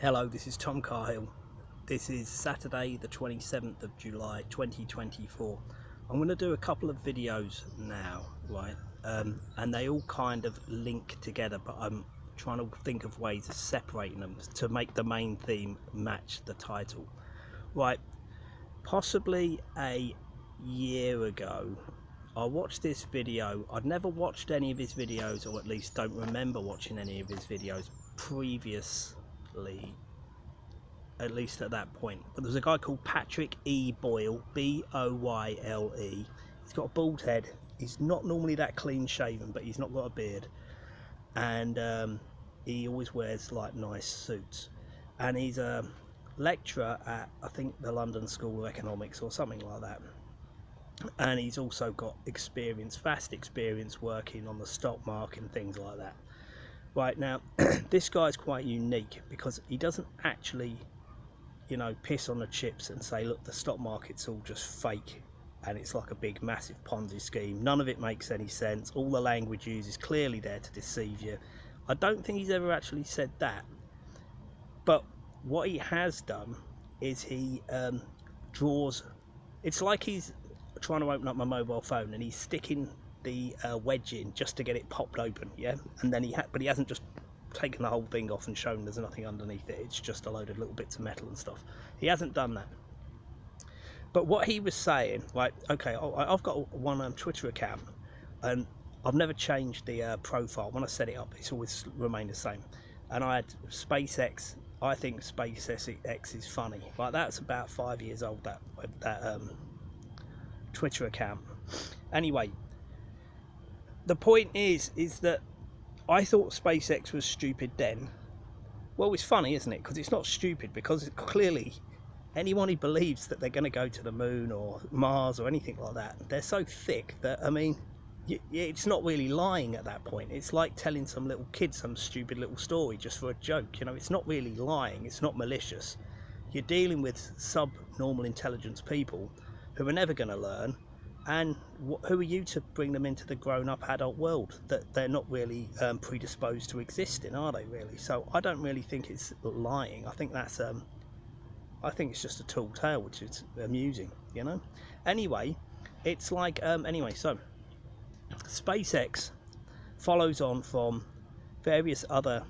Hello, this is Tom Cahill. This is Saturday the 27th of July 2024. I'm going to do a couple of videos now, right? And they all kind of link together, but I'm trying to think of ways of separating them to make the main theme match the title. Right, possibly a year ago, I watched this video. I'd never watched any of his videos, or at least don't remember watching any of his videos previously, at least at that point. But there's a guy called Patrick E. Boyle, B-O-Y-L-E. He's got a bald head. He's not normally that clean shaven, but he's not got a beard, and he always wears like nice suits. And he's a lecturer at, I think, the London School of Economics or something like that. And he's also got experience, vast experience working on the stock market and things like that. Right, now this guy's quite unique because he doesn't actually, you know, piss on the chips and say, look, the stock market's all just fake and it's like a big massive Ponzi scheme. None of it makes any sense. All the language used is clearly there to deceive you. I don't think he's ever actually said that. But what he has done is he draws, it's like he's trying to open up my mobile phone and he's sticking the wedge in just to get it popped open, yeah, and then but he hasn't just taken the whole thing off and shown there's nothing underneath it. It's just a load of little bits of metal and stuff. He hasn't done that. But what he was saying, like, okay, I've got one Twitter account and I've never changed the profile. When I set it up, it's always remained the same. And I had SpaceX. I think SpaceX is funny. Like, that's about 5 years old, that Twitter account. Anyway, the point is that I thought SpaceX was stupid then. Well, it's funny, isn't it? Because it's not stupid, because clearly anyone who believes that they're going to go to the moon or Mars or anything like that, they're so thick that, I mean, it's not really lying at that point. It's like telling some little kid some stupid little story just for a joke. You know, it's not really lying. It's not malicious. You're dealing with subnormal intelligence people who are never going to learn. And who are you to bring them into the grown-up adult world that they're not really predisposed to exist in, are they really? So I don't really think it's lying. I think that's I think it's just a tall tale, which is amusing, you know. Anyway, it's like anyway, so SpaceX follows on from various other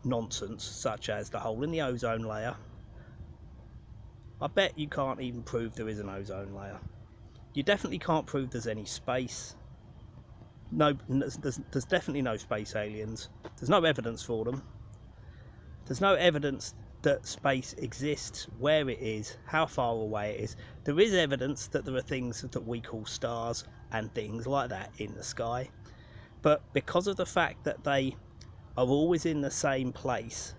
nonsense, such as the hole in the ozone layer. I bet you can't even prove there is an ozone layer. You definitely can't prove there's any space. No, there's definitely no space aliens. There's no evidence for them. There's no evidence that space exists, where it is, how far away it is. There is evidence that there are things that we call stars and things like that in the sky. But because of the fact that they are always in the same place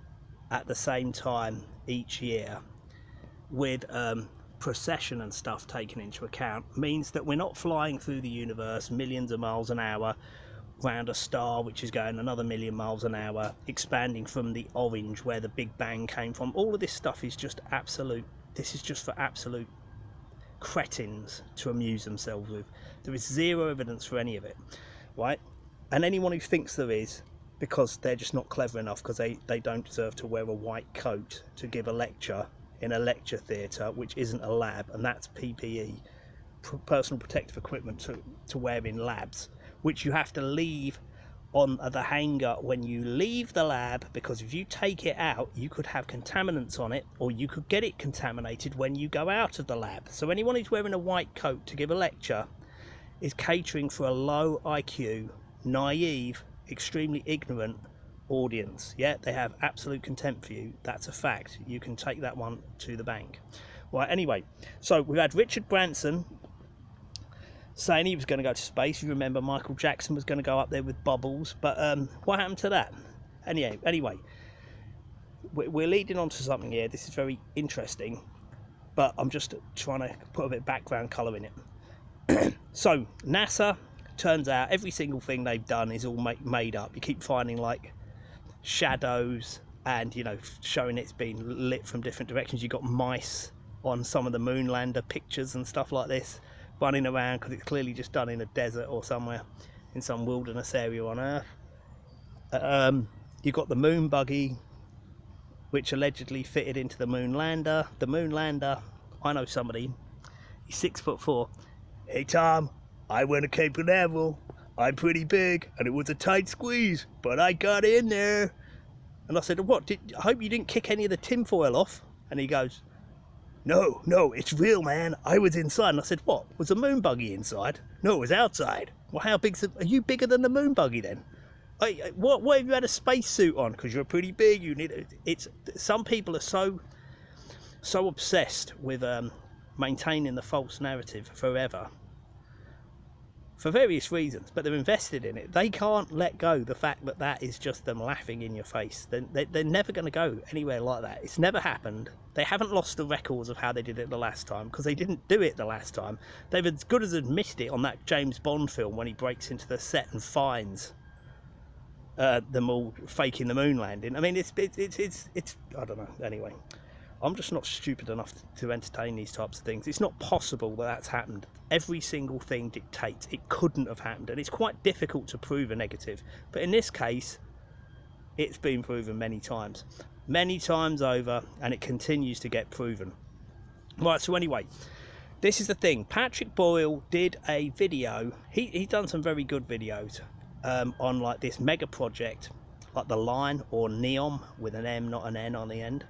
at the same time each year, with precession and stuff taken into account, means that we're not flying through the universe millions of miles an hour round a star which is going another million miles an hour, expanding from the orange where the Big Bang came from. All of this stuff is just absolute, this is just for absolute cretins to amuse themselves with. There is zero evidence for any of it, right? And anyone who thinks there is, because they're just not clever enough, because they don't deserve to wear a white coat to give a lecture in a lecture theatre, which isn't a lab, and that's PPE, personal protective equipment to wear in labs, which you have to leave on the hanger when you leave the lab, because if you take it out, you could have contaminants on it, or you could get it contaminated when you go out of the lab. So anyone who's wearing a white coat to give a lecture is catering for a low IQ, naive, extremely ignorant audience. Yeah, they have absolute contempt for you. That's a fact. You can take that one to the bank. Right, anyway, so we've had Richard Branson saying he was going to go to space. You remember Michael Jackson was going to go up there with bubbles, but what happened to that? Anyway, we're leading on to something here. This is very interesting, but I'm just trying to put a bit of background colour in it. So NASA, turns out every single thing they've done is all made up. You keep finding like shadows and, you know, showing it's been lit from different directions. You've got mice on some of the moon lander pictures and stuff like this running around, because it's clearly just done in a desert or somewhere in some wilderness area on Earth. You've got the moon buggy which allegedly fitted into the moon lander. The moon lander, I know somebody, he's 6'4". Hey Tom, I went to Cape Canaveral. I'm pretty big, and it was a tight squeeze, but I got in there. And I said, what, I hope you didn't kick any of the tinfoil off. And he goes, no, it's real, man. I was inside. And I said, what, was the moon buggy inside? No, it was outside. Well, how big's are you bigger than the moon buggy then? What have you had a spacesuit on? Because you're pretty big. You need it's. Some people are so obsessed with maintaining the false narrative forever, for various reasons, but they're invested in it. They can't let go the fact that that is just them laughing in your face. They're never going to go anywhere like that. It's never happened. They haven't lost the records of how they did it the last time, because they didn't do it the last time. They've as good as admitted it on that James Bond film when he breaks into the set and finds them all faking the moon landing. I mean, it's I don't know. Anyway, I'm just not stupid enough to entertain these types of things. It's not possible that that's happened. Every single thing dictates it couldn't have happened, and it's quite difficult to prove a negative. But in this case, it's been proven many times over, and it continues to get proven. Right, so anyway, this is the thing. Patrick Boyle did a video. He's done some very good videos on like this mega project, like the Line, or NEOM with an M, not an N on the end.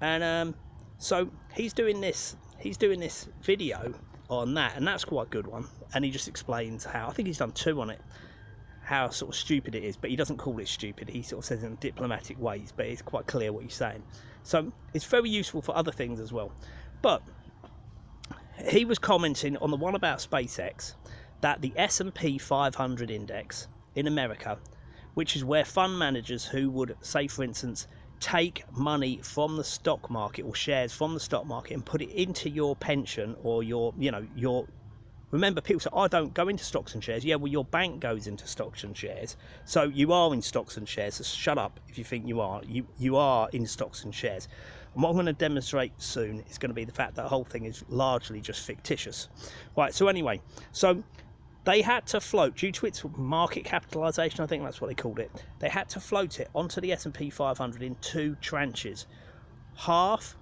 And so he's doing this video on that, and that's quite a good one. And he just explains how, I think he's done 2 on it, how sort of stupid it is, but he doesn't call it stupid. He sort of says it in diplomatic ways, but it's quite clear what he's saying. So it's very useful for other things as well. But he was commenting on the one about SpaceX, that the S&P 500 index in America, which is where fund managers who would, say for instance, take money from the stock market or shares from the stock market and put it into your pension or your remember, people say, I don't go into stocks and shares. Yeah, well, your bank goes into stocks and shares, so you are in stocks and shares. So shut up if you think you are. You are in stocks and shares. And what I'm going to demonstrate soon is going to be the fact that the whole thing is largely just fictitious. Right, so anyway, so they had to float, due to its market capitalisation, I think that's what they called it, they had to float it onto the S&P 500 in 2 tranches. Half,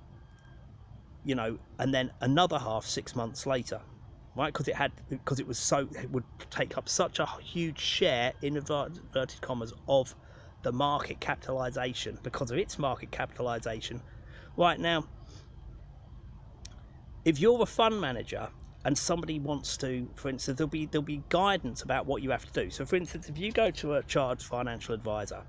and then another half 6 months later. Right, because it would take up such a huge share, in inverted commas, of the market capitalisation, because of its market capitalisation. Right, now, if you're a fund manager and somebody wants to, for instance, there'll be guidance about what you have to do. So for instance, if you go to a chartered financial advisor,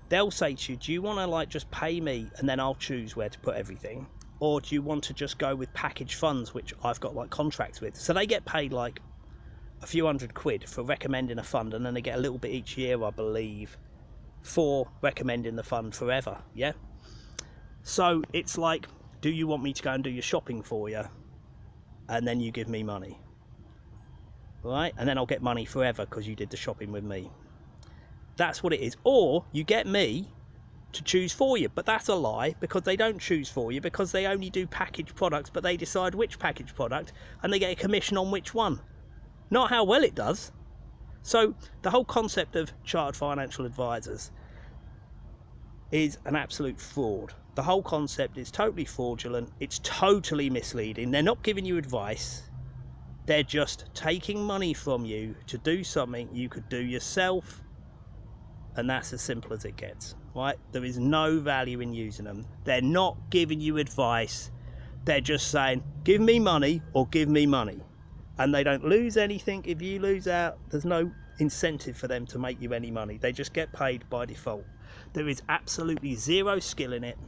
they'll say to you, do you want to just pay me and then I'll choose where to put everything, or do you want to just go with package funds, which I've got contracts with? So they get paid a few £100 for recommending a fund, and then they get a little bit each year, I believe, for recommending the fund forever. Yeah, so it's like, do you want me to go and do your shopping for you, and then you give me money, right? And then I'll get money forever because you did the shopping with me. That's what it is. Or you get me to choose for you, but that's a lie, because they don't choose for you, because they only do packaged products, but they decide which packaged product and they get a commission on which one, not how well it does. So the whole concept of chartered financial advisors is an absolute fraud. The whole concept is totally fraudulent. It's totally misleading. They're not giving you advice. They're just taking money from you to do something you could do yourself, and that's as simple as it gets. Right? There is no value in using them. They're not giving you advice. They're just saying, give me money or give me money. And they don't lose anything if you lose out. There's no incentive for them to make you any money. They just get paid by default. There is absolutely zero skill in it,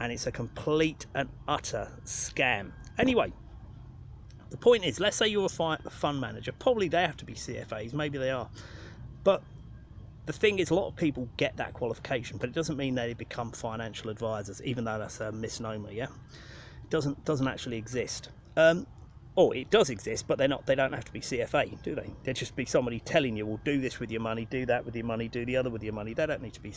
and it's a complete and utter scam. Anyway, the point is, let's say you're a fund manager. Probably they have to be CFAs. Maybe they are. But the thing is, a lot of people get that qualification, but it doesn't mean they become financial advisors, even though that's a misnomer. Yeah, it doesn't actually exist. Or it does exist, but they don't have to be CFA, do they? They'll just be somebody telling you, well, do this with your money, do that with your money, do the other with your money. They don't need to be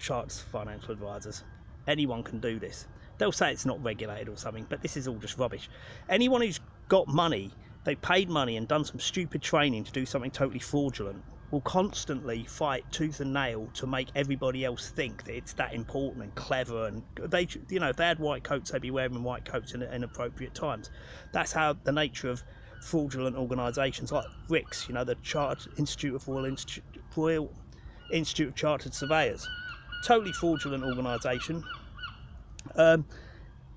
chartered financial advisors. Anyone can do this. They'll say it's not regulated or something, but this is all just rubbish. Anyone who's got money, they paid money and done some stupid training to do something totally fraudulent, will constantly fight tooth and nail to make everybody else think that it's that important and clever, and they, you know, if they had white coats, they'd be wearing white coats in appropriate times. That's how the nature of fraudulent organisations like RICS, you know, the Royal Institute of Chartered Surveyors, totally fraudulent organisation.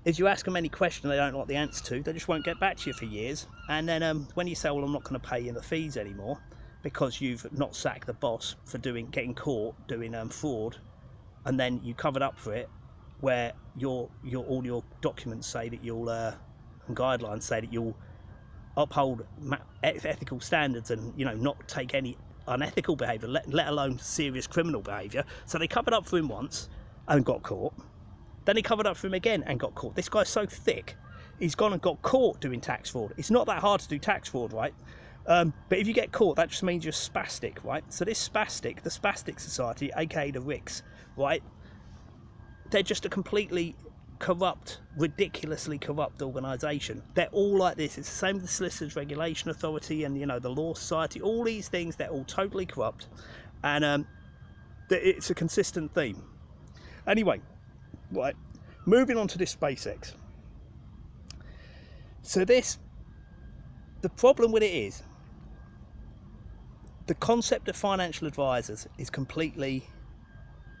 If you ask them any question they don't like the answer to, they just won't get back to you for years. And then when you say, well, I'm not going to pay you the fees anymore because you've not sacked the boss for getting caught doing fraud, and then you covered up for it, where all your documents say that you'll and guidelines say that you'll uphold ethical standards and, you know, not take any unethical behaviour, let alone serious criminal behaviour. So they covered up for him once and got caught. Then he covered up for him again and got caught. This guy's so thick, he's gone and got caught doing tax fraud. It's not that hard to do tax fraud, right? But if you get caught, that just means you're spastic, right? So this spastic, the Spastic Society, aka the RICS, right? They're just a completely corrupt, ridiculously corrupt organisation. They're all like this. It's the same with the Solicitors Regulation Authority and, you know, the Law Society. All these things, they're all totally corrupt, and it's a consistent theme. Anyway, right, moving on to this SpaceX. So the problem with it is the concept of financial advisors is completely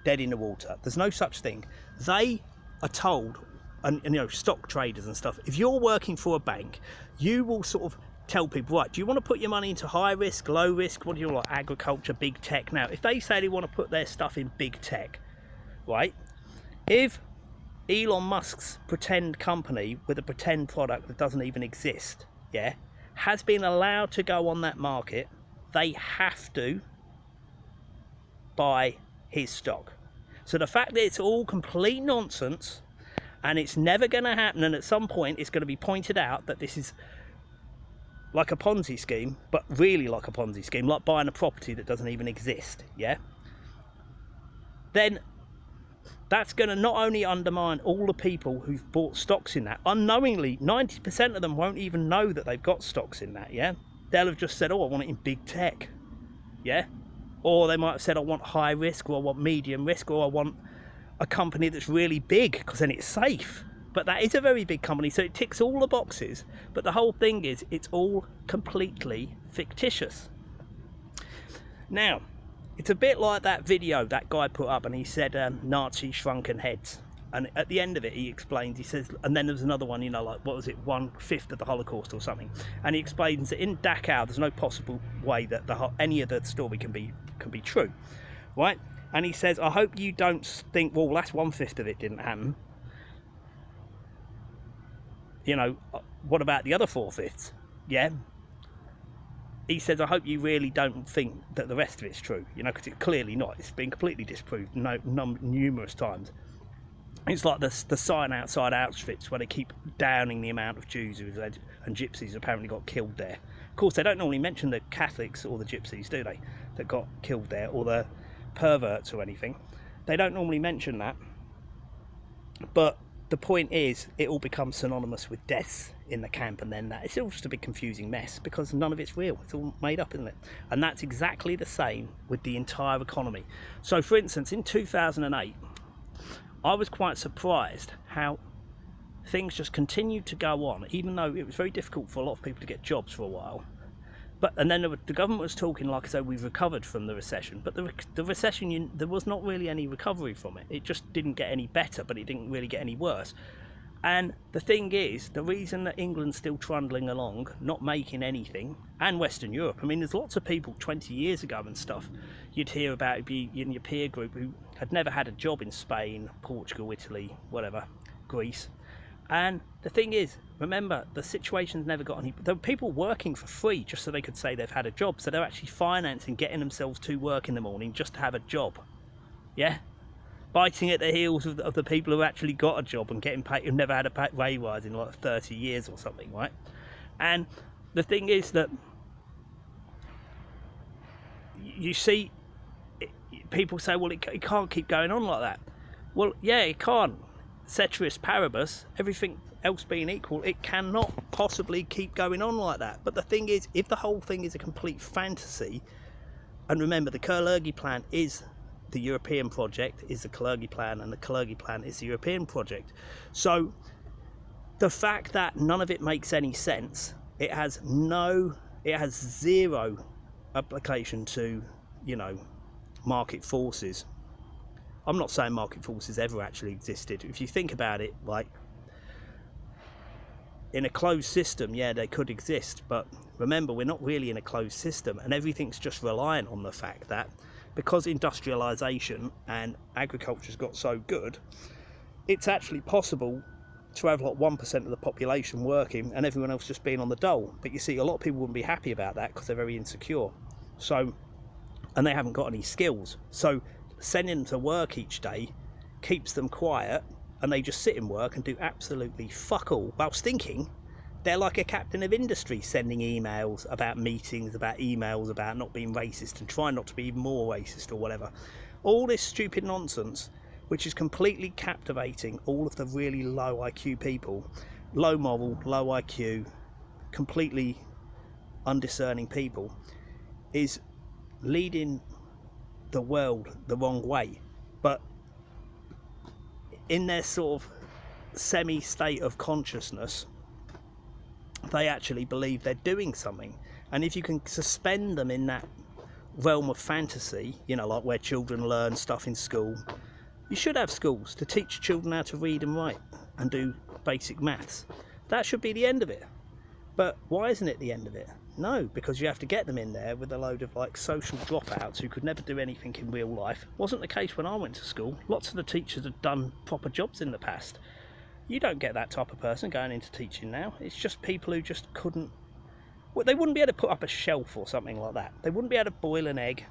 dead in the water. There's no such thing. They are told, and you know, stock traders and stuff, if you're working for a bank, you will sort of tell people, right, do you want to put your money into high risk, low risk, what do you like, agriculture, big tech? Now, if they say they want to put their stuff in big tech, right, if Elon Musk's pretend company with a pretend product that doesn't even exist, yeah, has been allowed to go on that market, they have to buy his stock. So the fact that it's all complete nonsense and it's never going to happen, and at some point it's going to be pointed out that this is like a Ponzi scheme, but really like a Ponzi scheme, like buying a property that doesn't even exist, yeah, then that's going to not only undermine all the people who've bought stocks in that, unknowingly, 90% of them won't even know that they've got stocks in that, yeah? They'll have just said, oh, I want it in big tech, yeah? Or they might have said, I want high risk, or I want medium risk, or I want a company that's really big, because then it's safe. But that is a very big company, so it ticks all the boxes. But the whole thing is, it's all completely fictitious. Now, it's a bit like that video that guy put up, and he said Nazi shrunken heads. And at the end of it, he explains, he says, and then there's another one, you know, like, what was it, 1/5 of the Holocaust or something. And he explains that in Dachau, there's no possible way that any of the story can be true, right? And he says, I hope you don't think, well, that's 1/5 of it didn't happen. You know, what about the other 4/5? Yeah. He says, I hope you really don't think that the rest of it's true, you know, because it's clearly not. It's been completely disproved numerous times. It's like the sign outside Auschwitz where they keep downing the amount of Jews and gypsies apparently got killed there. Of course, they don't normally mention the Catholics or the gypsies, do they, that got killed there, or the perverts or anything. They don't normally mention that. But the point is, it all becomes synonymous with deaths in the camp, and then that. It's all just a big confusing mess because none of it's real. It's all made up, isn't it? And that's exactly the same with the entire economy. So, for instance, in 2008, I was quite surprised how things just continued to go on, even though it was very difficult for a lot of people to get jobs for a while. And then the government was talking like as though we've recovered from the recession, but the recession, there was not really any recovery from it. It just didn't get any better, but it didn't really get any worse. And the thing is, the reason that England's still trundling along, not making anything, and Western Europe, I mean, there's lots of people 20 years ago and stuff, you'd hear about in your peer group who had never had a job in Spain, Portugal, Italy, whatever, Greece. And the thing is, remember, the situation's never got any. There were people working for free just so they could say they've had a job. So they're actually financing getting themselves to work in the morning just to have a job. Yeah? Biting at the heels of the people who actually got a job and getting paid, who've never had a pay rise in like 30 years or something, right? And the thing is that you see, people say, well, it can't keep going on like that. Well, yeah, it can't. Ceteris paribus, everything else being equal, it cannot possibly keep going on like that. But the thing is, if the whole thing is a complete fantasy, And remember, the Kalergi plan is the European project, is the Kalergi plan, and the Kalergi plan is the European project. So the fact that none of it makes any sense, it has zero application to, you know, market forces. I'm not saying market forces ever actually existed. If you think about it, like, in a closed system, yeah, they could exist, but remember, we're not really in a closed system, and everything's just reliant on the fact that because industrialization and agriculture's got so good, it's actually possible to have like 1% of the population working and everyone else just being on the dole. But you see, a lot of people wouldn't be happy about that because they're very insecure, so, and they haven't got any skills, so sending them to work each day keeps them quiet, and they just sit in work and do absolutely fuck all whilst thinking they're like a captain of industry, sending emails about meetings, about emails about not being racist and trying not to be even more racist or whatever. All this stupid nonsense, which is completely captivating all of the really low IQ people, low moral, low IQ, completely undiscerning people, is leading the world the wrong way. But in their sort of semi-state of consciousness, they actually believe they're doing something. And if you can suspend them in that realm of fantasy, you know, like where children learn stuff in school, you should have schools to teach children how to read and write and do basic maths. That should be the end of it. But why isn't it the end of it? No, because you have to get them in there with a load of like social dropouts who could never do anything in real life. Wasn't the case when I went to school. Lots of the teachers had done proper jobs in the past. You don't get that type of person going into teaching now. It's just people who just couldn't, well, they wouldn't be able to put up a shelf or something like that. They wouldn't be able to boil an egg.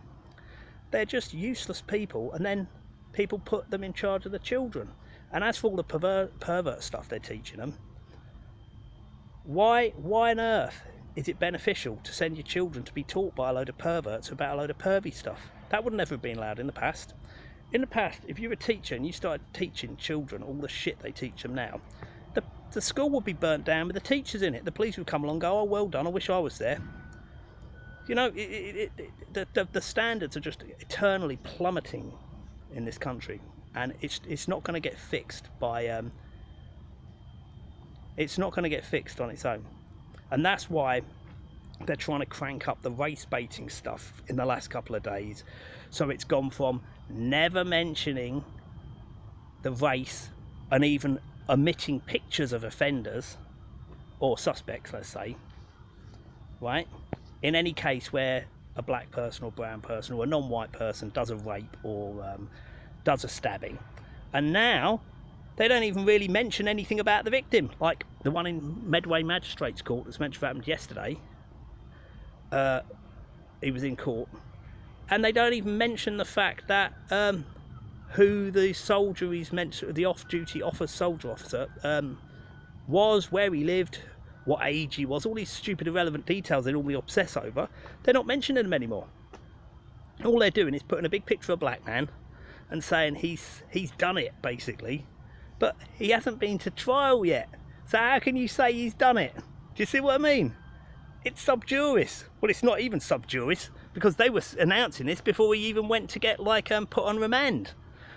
They're just useless people, and then people put them in charge of the children. And as for all the pervert stuff they're teaching them, why on earth is it beneficial to send your children to be taught by a load of perverts about a load of pervy stuff? That would never have been allowed in the past. In the past, if you were a teacher and you started teaching children all the shit they teach them now, the school would be burnt down with the teachers in it. The police would come along and go, oh, well done, I wish I was there. You know, the standards are just eternally plummeting in this country, and it's not going to get fixed by it's not going to get fixed on its own. And that's why they're trying to crank up the race baiting stuff in the last couple of days. So it's gone from never mentioning the race and even omitting pictures of offenders or suspects, let's say, right, in any case where a black person or brown person or a non-white person does a rape or does a stabbing. And now they don't even really mention anything about the victim, like the one in Medway Magistrates Court that's meant to have happened yesterday. He was in court, and they don't even mention the fact that who the soldier he's meant to, the off-duty soldier officer was, where he lived, what age he was, all these stupid irrelevant details they normally obsess over. They're not mentioning them anymore. All they're doing is putting a big picture of a black man and saying he's done it, basically. But he hasn't been to trial yet. So how can you say he's done it? Do you see what I mean? It's sub juris. Well, it's not even sub juris, because they were announcing this before he even went to get like put on remand.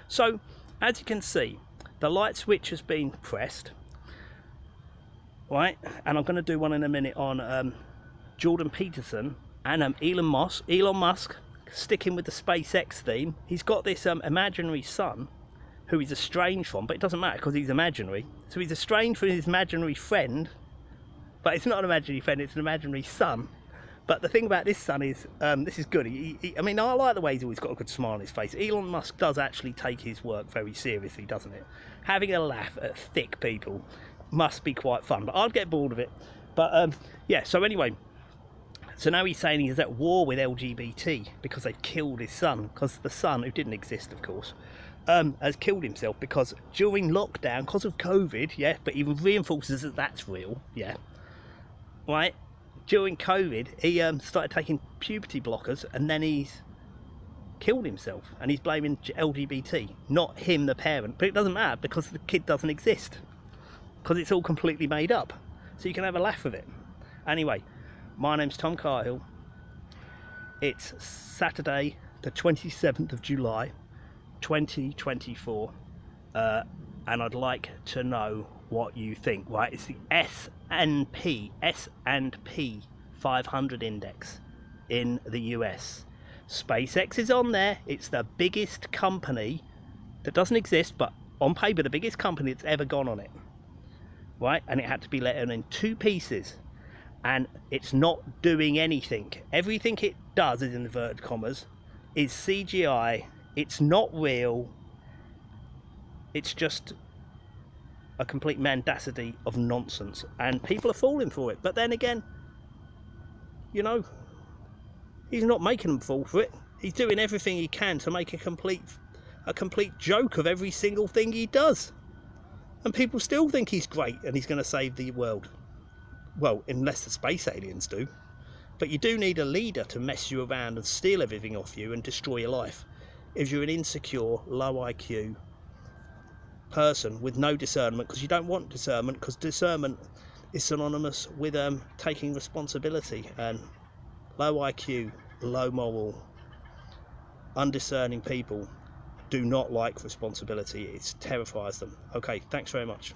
So as you can see, the light switch has been pressed, right? And I'm going to do one in a minute on Jordan Peterson and Elon Musk, sticking with the SpaceX theme. He's got this imaginary son who he's estranged from, but it doesn't matter because he's imaginary. So he's estranged from his imaginary friend, but it's not an imaginary friend, it's an imaginary son. But the thing about this son is, this is good. I mean, I like the way he's always got a good smile on his face. Elon Musk does actually take his work very seriously, doesn't it? Having a laugh at thick people must be quite fun, but I'd get bored of it. But yeah, so anyway, so now he's saying he's at war with LGBT because they've killed his son, because the son, who didn't exist, of course, has killed himself because during lockdown, because of COVID, yeah, but even reinforces that that's real, yeah, right, during COVID, he started taking puberty blockers, and then he's killed himself, and he's blaming LGBT, not him, the parent. But it doesn't matter, because the kid doesn't exist, because it's all completely made up, so you can have a laugh with it. Anyway, my name's Tom Carhill. It's Saturday, the 27th of July, 2024, and I'd like to know what you think. Right, it's the S&P 500 index in the US. SpaceX is on there. It's the biggest company that doesn't exist, but on paper the biggest company that's ever gone on it. Right, and it had to be let in two pieces, and it's not doing anything. Everything it does, is in inverted commas, is CGI. It's not real. It's just a complete mendacity of nonsense, and people are falling for it. But then again, you know, he's not making them fall for it. He's doing everything he can to make a complete joke of every single thing he does, and people still think he's great and he's going to save the world. Well, unless the space aliens do. But you do need a leader to mess you around and steal everything off you and destroy your life if you're an insecure, low IQ person with no discernment, because you don't want discernment, because discernment is synonymous with taking responsibility, and low IQ, low moral, undiscerning people do not like responsibility. It terrifies them. Okay, thanks very much.